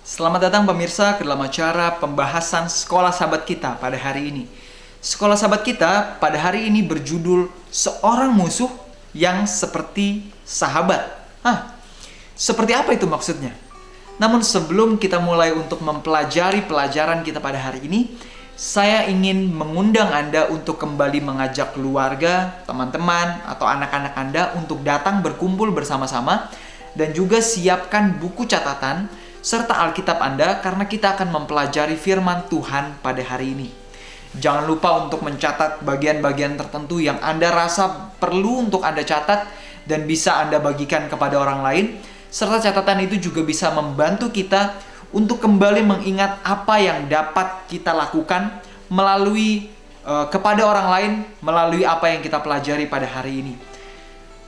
Selamat datang pemirsa ke dalam acara pembahasan Sekolah Sahabat Kita pada hari ini. Sekolah Sahabat Kita pada hari ini berjudul Seorang Musuh yang Seperti Sahabat. Seperti apa itu maksudnya? Namun sebelum kita mulai untuk mempelajari pelajaran kita pada hari ini, saya ingin mengundang Anda untuk kembali mengajak keluarga, teman-teman, atau anak-anak Anda untuk datang berkumpul bersama-sama dan juga siapkan buku catatan serta Alkitab Anda karena kita akan mempelajari firman Tuhan pada hari ini. Jangan lupa untuk mencatat bagian-bagian tertentu yang Anda rasa perlu untuk Anda catat dan bisa Anda bagikan kepada orang lain. Serta catatan itu juga bisa membantu kita untuk kembali mengingat apa yang dapat kita lakukan melalui kepada orang lain melalui apa yang kita pelajari pada hari ini.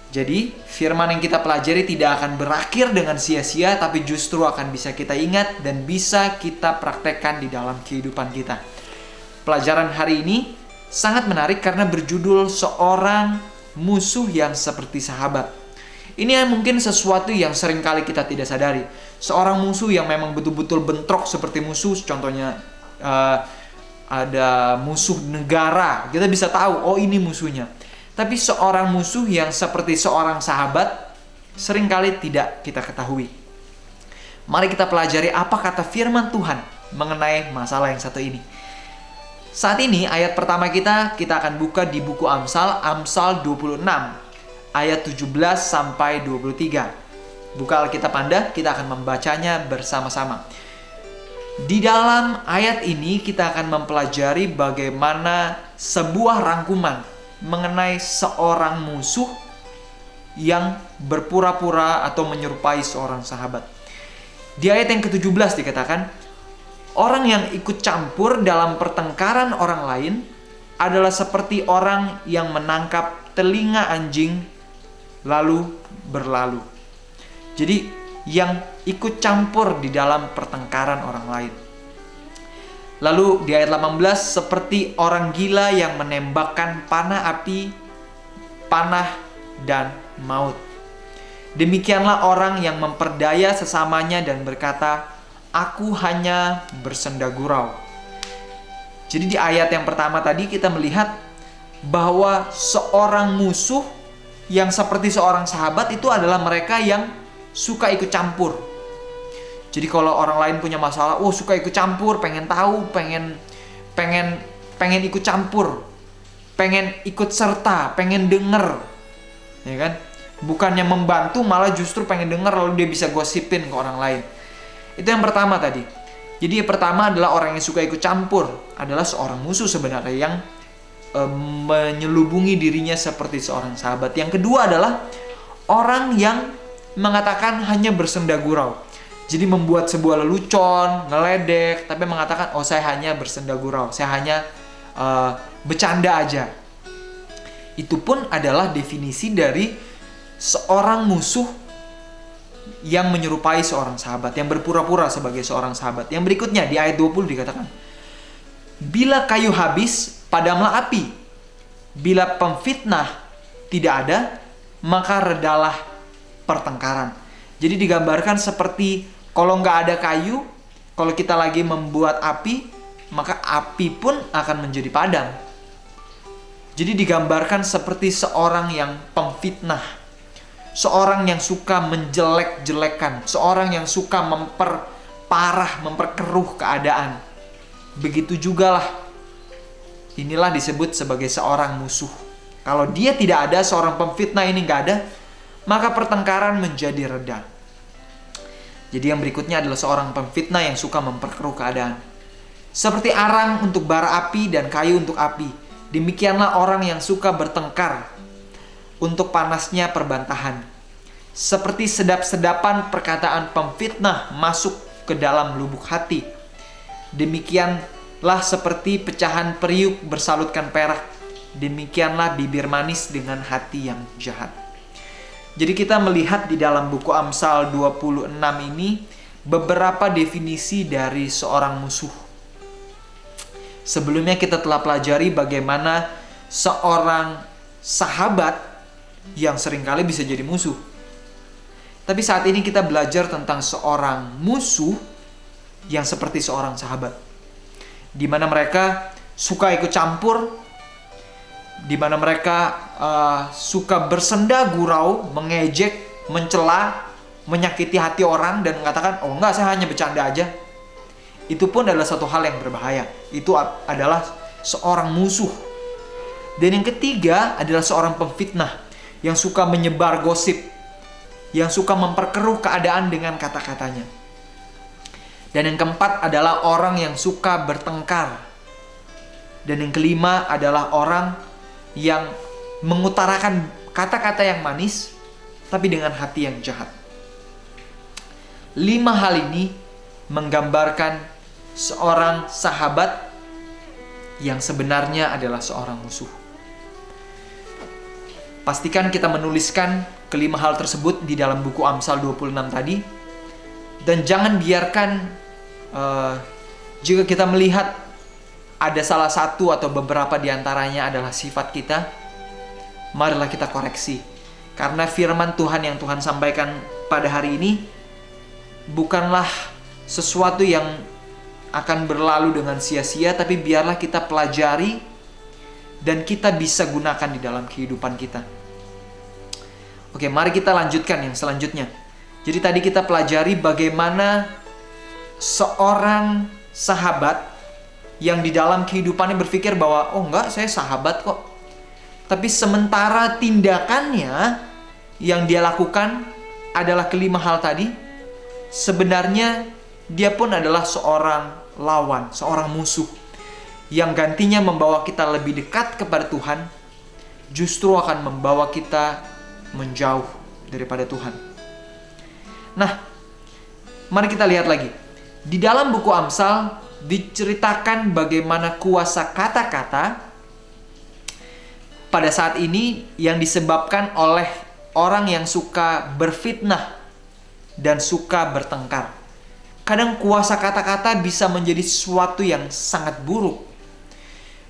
Jadi, firman yang kita pelajari tidak akan berakhir dengan sia-sia, tapi justru akan bisa kita ingat dan bisa kita praktekkan di dalam kehidupan kita. Pelajaran hari ini sangat menarik karena berjudul Seorang Musuh yang Seperti Sahabat. Ini mungkin sesuatu yang sering kali kita tidak sadari. Seorang musuh yang memang betul-betul bentrok seperti musuh, contohnya ada musuh negara, kita bisa tahu, oh ini musuhnya. Tapi seorang musuh yang seperti seorang sahabat seringkali tidak kita ketahui. Mari kita pelajari apa kata firman Tuhan mengenai masalah yang satu ini. Saat ini ayat pertama kita akan buka di buku Amsal, Amsal 26 ayat 17 sampai 23. Buka Alkitab Anda, kita akan membacanya bersama-sama. Di dalam ayat ini kita akan mempelajari bagaimana sebuah rangkuman mengenai seorang musuh yang berpura-pura atau menyerupai seorang sahabat. Di ayat yang ke-17 dikatakan, orang yang ikut campur dalam pertengkaran orang lain adalah seperti orang yang menangkap telinga anjing lalu berlalu. Jadi yang ikut campur di dalam pertengkaran orang lain. Lalu di ayat 18, seperti orang gila yang menembakkan panah api, panah dan maut. Demikianlah orang yang memperdaya sesamanya dan berkata, aku hanya bersenda gurau. Jadi di ayat yang pertama tadi kita melihat bahwa seorang musuh yang seperti seorang sahabat itu adalah mereka yang suka ikut campur. Jadi kalau orang lain punya masalah, suka ikut campur, pengen tahu, pengen ikut campur, pengen ikut serta, pengen denger, ya kan? Bukannya membantu, malah justru pengen denger lalu dia bisa gosipin ke orang lain. Itu yang pertama tadi. Jadi yang pertama adalah orang yang suka ikut campur, adalah seorang musuh sebenarnya yang menyelubungi dirinya seperti seorang sahabat. Yang kedua adalah orang yang mengatakan hanya bersenda gurau. Jadi membuat sebuah lelucon, ngeledek, tapi mengatakan, saya hanya bersenda gurau, saya hanya bercanda aja. Itu pun adalah definisi dari seorang musuh yang menyerupai seorang sahabat, yang berpura-pura sebagai seorang sahabat. Yang berikutnya di ayat 20 dikatakan, bila kayu habis, padamlah api. Bila pemfitnah tidak ada, maka redalah pertengkaran. Jadi digambarkan seperti kalau nggak ada kayu, kalau kita lagi membuat api, maka api pun akan menjadi padam. Jadi digambarkan seperti seorang yang pemfitnah, seorang yang suka menjelek-jelekan, seorang yang suka memperparah, memperkeruh keadaan. Begitu jugalah, inilah disebut sebagai seorang musuh. Kalau dia tidak ada, seorang pemfitnah ini nggak ada, maka pertengkaran menjadi reda. Jadi yang berikutnya adalah seorang pemfitnah yang suka memperkeruh keadaan. Seperti arang untuk bara api dan kayu untuk api, demikianlah orang yang suka bertengkar untuk panasnya perbantahan. Seperti sedap-sedapan perkataan pemfitnah masuk ke dalam lubuk hati, demikianlah seperti pecahan periuk bersalutkan perak, demikianlah bibir manis dengan hati yang jahat. Jadi kita melihat di dalam buku Amsal 26 ini beberapa definisi dari seorang musuh. Sebelumnya kita telah pelajari bagaimana seorang sahabat yang seringkali bisa jadi musuh. Tapi saat ini kita belajar tentang seorang musuh yang seperti seorang sahabat, di mana mereka suka ikut campur, di mana mereka suka bersenda gurau, mengejek, mencela, menyakiti hati orang dan mengatakan, oh enggak, saya hanya bercanda aja. Itu pun adalah satu hal yang berbahaya. Itu adalah seorang musuh. Dan yang ketiga adalah seorang pemfitnah yang suka menyebar gosip, yang suka memperkeruh keadaan dengan kata-katanya. Dan yang keempat adalah orang yang suka bertengkar. Dan yang kelima adalah orang yang mengutarakan kata-kata yang manis, tapi dengan hati yang jahat. 5 hal ini menggambarkan seorang sahabat yang sebenarnya adalah seorang musuh. Pastikan kita menuliskan kelima hal tersebut di dalam buku Amsal 26 tadi. Dan jangan biarkan jika kita melihat ada salah satu atau beberapa di antaranya adalah sifat kita, marilah kita koreksi. Karena firman Tuhan yang Tuhan sampaikan pada hari ini bukanlah sesuatu yang akan berlalu dengan sia-sia, tapi biarlah kita pelajari dan kita bisa gunakan di dalam kehidupan kita. Oke, mari kita lanjutkan yang selanjutnya. Jadi tadi kita pelajari bagaimana seorang sahabat yang di dalam kehidupannya berpikir bahwa, oh enggak, saya sahabat kok. Tapi sementara tindakannya yang dia lakukan adalah kelima hal tadi, sebenarnya dia pun adalah seorang lawan, seorang musuh yang gantinya membawa kita lebih dekat kepada Tuhan, justru akan membawa kita menjauh daripada Tuhan. Nah, mari kita lihat lagi. Di dalam buku Amsal diceritakan bagaimana kuasa kata-kata pada saat ini yang disebabkan oleh orang yang suka berfitnah dan suka bertengkar. Kadang kuasa kata-kata bisa menjadi sesuatu yang sangat buruk.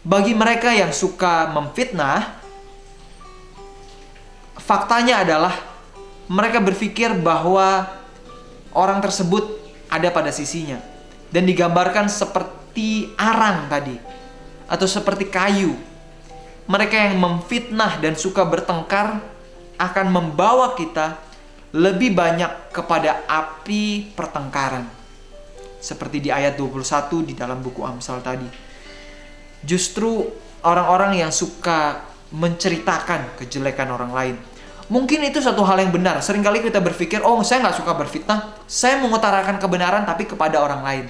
Bagi mereka yang suka memfitnah, faktanya adalah mereka berpikir bahwa orang tersebut ada pada sisinya. Dan digambarkan seperti arang tadi, atau seperti kayu. Mereka yang memfitnah dan suka bertengkar akan membawa kita lebih banyak kepada api pertengkaran. Seperti di ayat 21 di dalam buku Amsal tadi. Justru orang-orang yang suka menceritakan kejelekan orang lain. Mungkin itu satu hal yang benar. Seringkali kita berpikir, oh saya nggak suka berfitnah, saya mengutarakan kebenaran tapi kepada orang lain.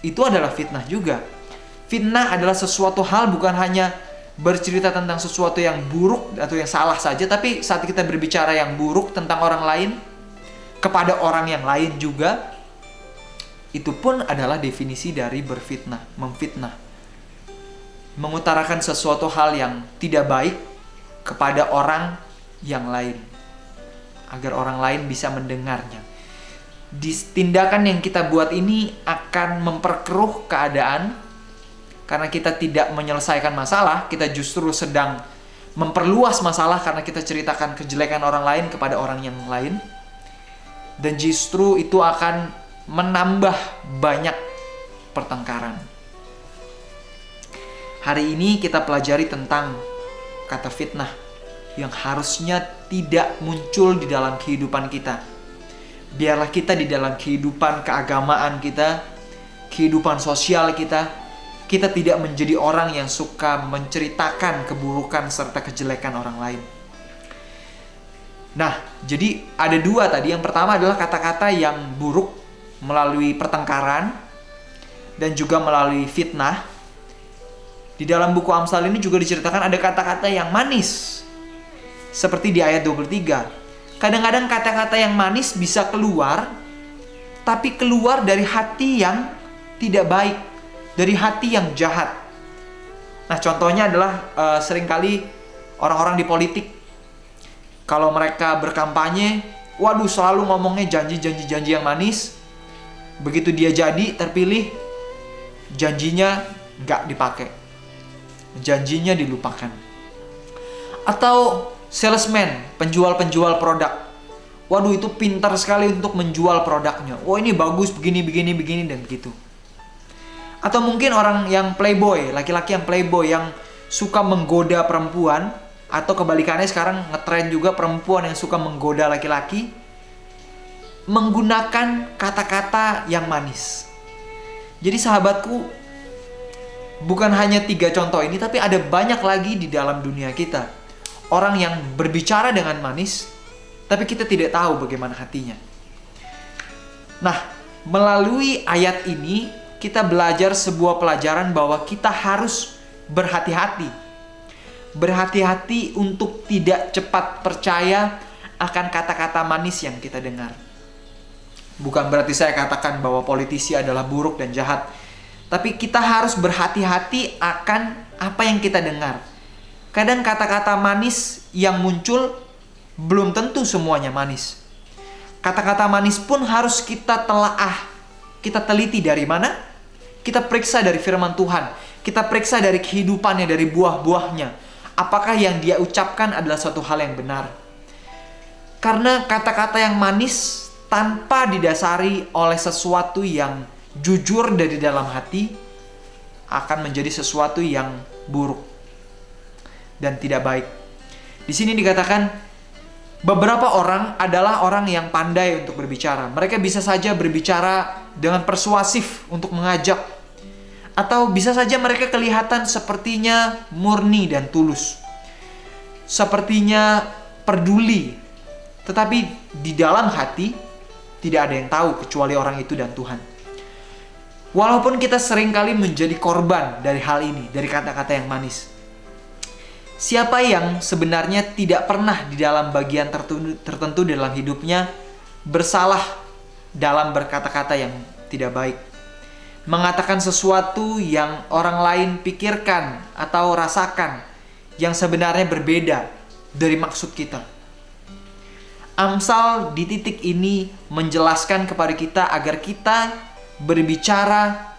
Itu adalah fitnah juga. Fitnah adalah sesuatu hal bukan hanya bercerita tentang sesuatu yang buruk atau yang salah saja, tapi saat kita berbicara yang buruk tentang orang lain, kepada orang yang lain juga, itu pun adalah definisi dari berfitnah, memfitnah. Mengutarakan sesuatu hal yang tidak baik kepada orang yang lain, agar orang lain bisa mendengarnya. Tindakan yang kita buat ini akan memperkeruh keadaan, karena kita tidak menyelesaikan masalah, kita justru sedang memperluas masalah karena kita ceritakan kejelekan orang lain kepada orang yang lain. Dan justru itu akan menambah banyak pertengkaran. Hari ini kita pelajari tentang kata fitnah yang harusnya tidak muncul di dalam kehidupan kita. Biarlah kita di dalam kehidupan keagamaan kita, kehidupan sosial kita tidak menjadi orang yang suka menceritakan keburukan serta kejelekan orang lain. Nah, jadi ada dua tadi. Yang pertama adalah kata-kata yang buruk melalui pertengkaran dan juga melalui fitnah. Di dalam buku Amsal ini juga diceritakan ada kata-kata yang manis. Seperti di ayat 23. Kadang-kadang kata-kata yang manis bisa keluar, tapi keluar dari hati yang tidak baik, dari hati yang jahat. Nah, contohnya adalah seringkali orang-orang di politik, kalau mereka berkampanye, waduh selalu ngomongnya janji yang manis. Begitu dia jadi terpilih, janjinya nggak dipakai, janjinya dilupakan. Atau salesman, penjual produk. waduh itu pintar sekali untuk menjual produknya. Oh ini bagus begini, dan begitu. Atau mungkin orang yang playboy, laki-laki yang playboy yang suka menggoda perempuan. Atau kebalikannya sekarang ngetren juga perempuan yang suka menggoda laki-laki. Menggunakan kata-kata yang manis. Jadi sahabatku, bukan hanya 3 contoh ini, tapi ada banyak lagi di dalam dunia kita. Orang yang berbicara dengan manis, tapi kita tidak tahu bagaimana hatinya. Nah, melalui ayat ini, kita belajar sebuah pelajaran bahwa kita harus berhati-hati. Berhati-hati untuk tidak cepat percaya akan kata-kata manis yang kita dengar. Bukan berarti saya katakan bahwa politisi adalah buruk dan jahat. Tapi kita harus berhati-hati akan apa yang kita dengar. Kadang kata-kata manis yang muncul belum tentu semuanya manis. Kata-kata manis pun harus kita telaah. Kita teliti dari mana? Kita periksa dari firman Tuhan. Kita periksa dari kehidupannya, dari buah-buahnya. Apakah yang dia ucapkan adalah suatu hal yang benar? Karena kata-kata yang manis tanpa didasari oleh sesuatu yang jujur dari dalam hati akan menjadi sesuatu yang buruk dan tidak baik. Di sini dikatakan beberapa orang adalah orang yang pandai untuk berbicara. Mereka bisa saja berbicara dengan persuasif untuk mengajak. Atau bisa saja mereka kelihatan sepertinya murni dan tulus. Sepertinya peduli. Tetapi di dalam hati tidak ada yang tahu kecuali orang itu dan Tuhan. Walaupun kita seringkali menjadi korban dari hal ini, dari kata-kata yang manis. Siapa yang sebenarnya tidak pernah di dalam bagian tertentu dalam hidupnya bersalah dalam berkata-kata yang tidak baik? Mengatakan sesuatu yang orang lain pikirkan atau rasakan yang sebenarnya berbeda dari maksud kita. Amsal di titik ini menjelaskan kepada kita agar kita berbicara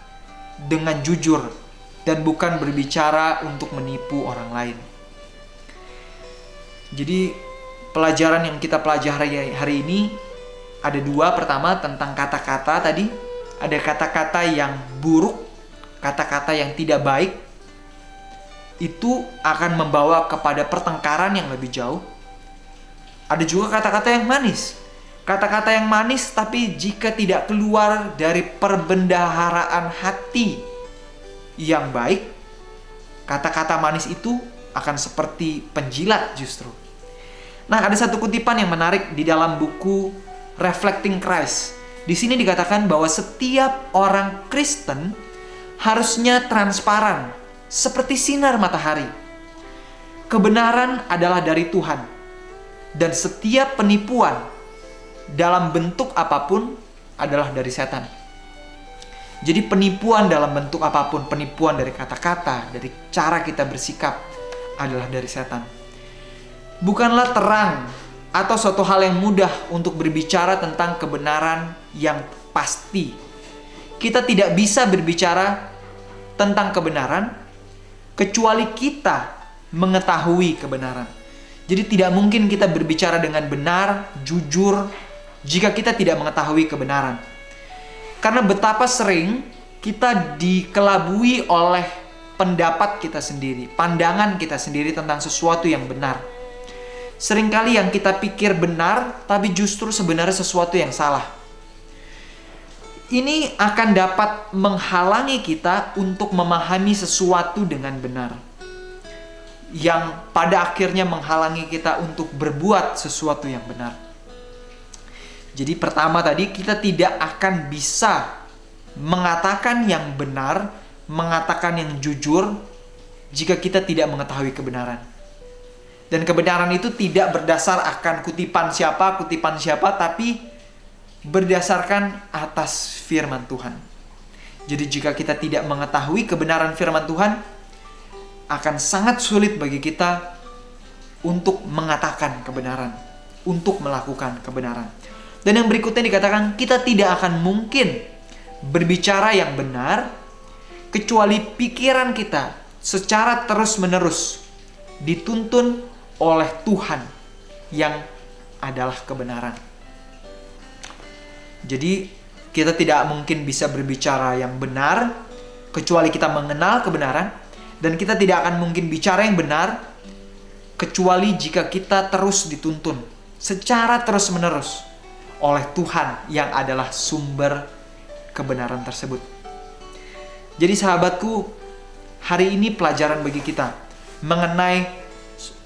dengan jujur dan bukan berbicara untuk menipu orang lain. Jadi pelajaran yang kita pelajari hari ini ada 2. Pertama tentang kata-kata tadi. Ada kata-kata yang buruk, kata-kata yang tidak baik. Itu akan membawa kepada pertengkaran yang lebih jauh. Ada juga kata-kata yang manis. Kata-kata yang manis tapi jika tidak keluar dari perbendaharaan hati yang baik, kata-kata manis itu akan seperti penjilat justru. Nah, ada satu kutipan yang menarik di dalam buku Reflecting Christ. Di sini dikatakan bahwa setiap orang Kristen harusnya transparan seperti sinar matahari. Kebenaran adalah dari Tuhan. Dan setiap penipuan dalam bentuk apapun adalah dari setan. Jadi penipuan dalam bentuk apapun, penipuan dari kata-kata, dari cara kita bersikap adalah dari setan. Bukanlah terang atau suatu hal yang mudah untuk berbicara tentang kebenaran yang pasti. Kita tidak bisa berbicara tentang kebenaran kecuali kita mengetahui kebenaran. Jadi tidak mungkin kita berbicara dengan benar, jujur, jika kita tidak mengetahui kebenaran. Karena betapa sering kita dikelabui oleh pendapat kita sendiri, pandangan kita sendiri tentang sesuatu yang benar. Seringkali yang kita pikir benar, tapi justru sebenarnya sesuatu yang salah. Ini akan dapat menghalangi kita untuk memahami sesuatu dengan benar. Yang pada akhirnya menghalangi kita untuk berbuat sesuatu yang benar. Jadi pertama tadi, kita tidak akan bisa mengatakan yang benar, mengatakan yang jujur, jika kita tidak mengetahui kebenaran. Dan kebenaran itu tidak berdasar akan kutipan siapa, tapi berdasarkan atas firman Tuhan. Jadi jika kita tidak mengetahui kebenaran firman Tuhan, akan sangat sulit bagi kita untuk mengatakan kebenaran, untuk melakukan kebenaran. Dan yang berikutnya dikatakan, kita tidak akan mungkin berbicara yang benar kecuali pikiran kita secara terus-menerus dituntun oleh Tuhan yang adalah kebenaran. Jadi kita tidak mungkin bisa berbicara yang benar kecuali kita mengenal kebenaran, dan kita tidak akan mungkin bicara yang benar kecuali jika kita terus dituntun secara terus-menerus oleh Tuhan yang adalah sumber kebenaran tersebut. Jadi sahabatku, hari ini pelajaran bagi kita mengenai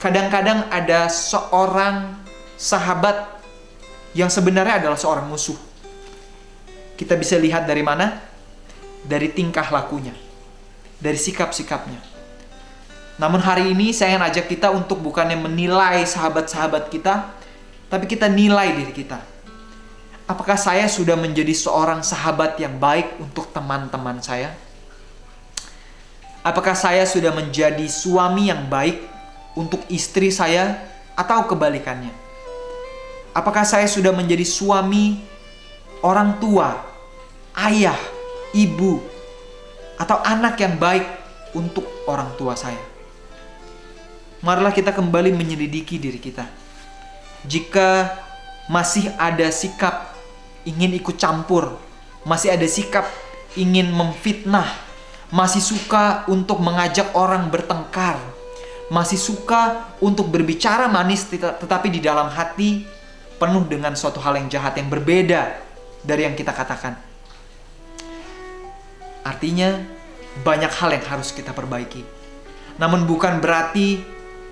kadang-kadang ada seorang sahabat yang sebenarnya adalah seorang musuh. Kita bisa lihat dari mana? Dari tingkah lakunya, dari sikap-sikapnya. Namun hari ini saya ingin ajak kita untuk bukannya menilai sahabat-sahabat kita, tapi kita nilai diri kita. Apakah saya sudah menjadi seorang sahabat yang baik untuk teman-teman saya? Apakah saya sudah menjadi suami yang baik untuk istri saya atau kebalikannya? Apakah saya sudah menjadi suami, orang tua, ayah, ibu, atau anak yang baik untuk orang tua saya? Marilah kita kembali menyelidiki diri kita. Jika masih ada sikap ingin ikut campur, masih ada sikap ingin memfitnah, masih suka untuk mengajak orang bertengkar, masih suka untuk berbicara manis tetapi di dalam hati penuh dengan suatu hal yang jahat yang berbeda dari yang kita katakan, artinya banyak hal yang harus kita perbaiki. Namun bukan berarti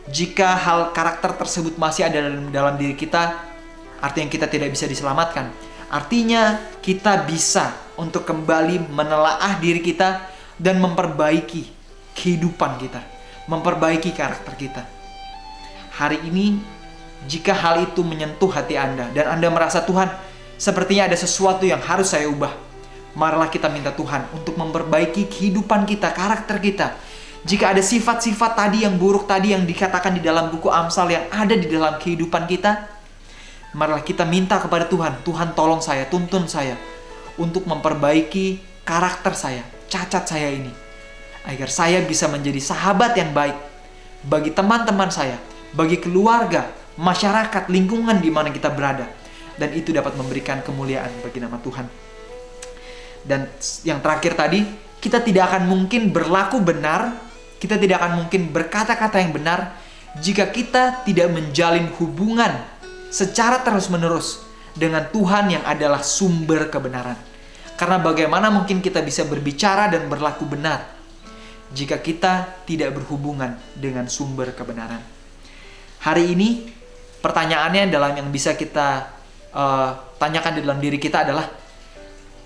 jika hal karakter tersebut masih ada dalam diri kita, artinya kita tidak bisa diselamatkan. Artinya kita bisa untuk kembali menelaah diri kita dan memperbaiki kehidupan kita, memperbaiki karakter kita. Hari ini, jika hal itu menyentuh hati Anda dan Anda merasa, Tuhan, sepertinya ada sesuatu yang harus saya ubah, marilah kita minta Tuhan untuk memperbaiki kehidupan kita, karakter kita. Jika ada sifat-sifat tadi yang buruk tadi yang dikatakan di dalam buku Amsal yang ada di dalam kehidupan kita, marilah kita minta kepada Tuhan, Tuhan tolong saya, tuntun saya untuk memperbaiki karakter saya, cacat saya ini, agar saya bisa menjadi sahabat yang baik bagi teman-teman saya, bagi keluarga, masyarakat, lingkungan di mana kita berada, dan itu dapat memberikan kemuliaan bagi nama Tuhan. Dan yang terakhir tadi, kita tidak akan mungkin berlaku benar, kita tidak akan mungkin berkata-kata yang benar jika kita tidak menjalin hubungan secara terus-menerus dengan Tuhan yang adalah sumber kebenaran. Karena bagaimana mungkin kita bisa berbicara dan berlaku benar jika kita tidak berhubungan dengan sumber kebenaran? Hari ini pertanyaannya dalam yang bisa kita tanyakan di dalam diri kita adalah,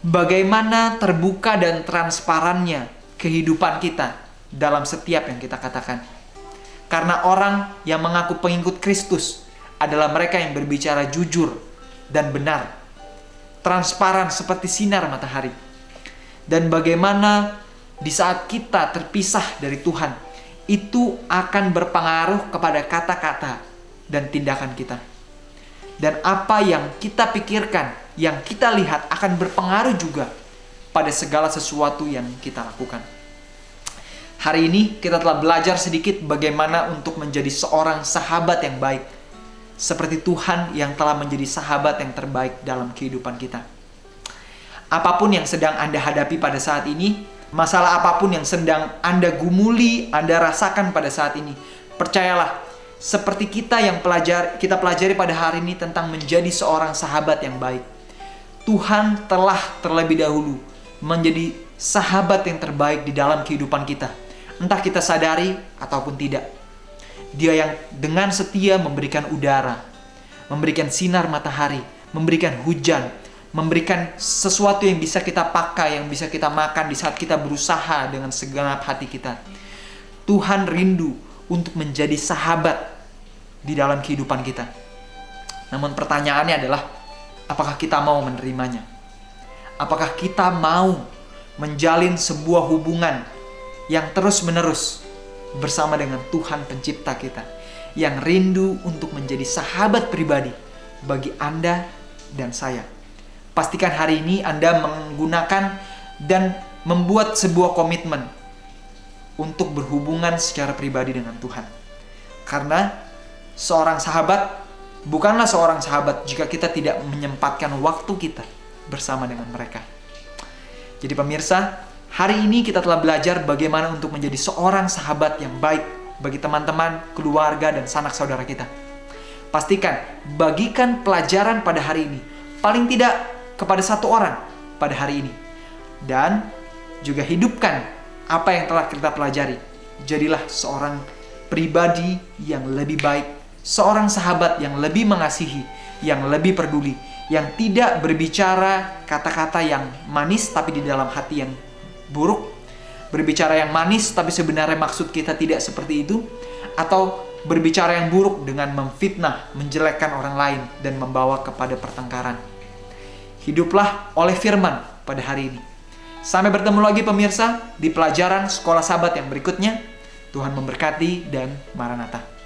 bagaimana terbuka dan transparannya kehidupan kita dalam setiap yang kita katakan? Karena orang yang mengaku pengikut Kristus adalah mereka yang berbicara jujur dan benar, transparan seperti sinar matahari. Dan bagaimana di saat kita terpisah dari Tuhan, itu akan berpengaruh kepada kata-kata dan tindakan kita. Dan apa yang kita pikirkan, yang kita lihat akan berpengaruh juga pada segala sesuatu yang kita lakukan. Hari ini kita telah belajar sedikit bagaimana untuk menjadi seorang sahabat yang baik, seperti Tuhan yang telah menjadi sahabat yang terbaik dalam kehidupan kita. Apapun yang sedang Anda hadapi pada saat ini, masalah apapun yang sedang Anda gumuli, Anda rasakan pada saat ini, percayalah, seperti kita pelajari pada hari ini tentang menjadi seorang sahabat yang baik, Tuhan telah terlebih dahulu menjadi sahabat yang terbaik di dalam kehidupan kita, entah kita sadari ataupun tidak. Dia yang dengan setia memberikan udara, memberikan sinar matahari, memberikan hujan, memberikan sesuatu yang bisa kita pakai, yang bisa kita makan di saat kita berusaha dengan segenap hati kita. Tuhan rindu untuk menjadi sahabat di dalam kehidupan kita. Namun pertanyaannya adalah, apakah kita mau menerimanya? Apakah kita mau menjalin sebuah hubungan yang terus-menerus bersama dengan Tuhan pencipta kita, yang rindu untuk menjadi sahabat pribadi bagi Anda dan saya? Pastikan hari ini Anda menggunakan dan membuat sebuah komitmen untuk berhubungan secara pribadi dengan Tuhan. Karena seorang sahabat bukanlah seorang sahabat jika kita tidak menyempatkan waktu kita bersama dengan mereka. Jadi pemirsa, hari ini kita telah belajar bagaimana untuk menjadi seorang sahabat yang baik bagi teman-teman, keluarga, dan sanak saudara kita. Pastikan, bagikan pelajaran pada hari ini, paling tidak kepada satu orang pada hari ini. Dan juga hidupkan apa yang telah kita pelajari. Jadilah seorang pribadi yang lebih baik, seorang sahabat yang lebih mengasihi, yang lebih peduli, yang tidak berbicara kata-kata yang manis tapi di dalam hati yang buruk, berbicara yang manis tapi sebenarnya maksud kita tidak seperti itu, atau berbicara yang buruk dengan memfitnah, menjelekkan orang lain dan membawa kepada pertengkaran. Hiduplah oleh firman pada hari ini. Sampai bertemu lagi pemirsa di pelajaran Sekolah Sahabat yang berikutnya. Tuhan memberkati dan Maranatha.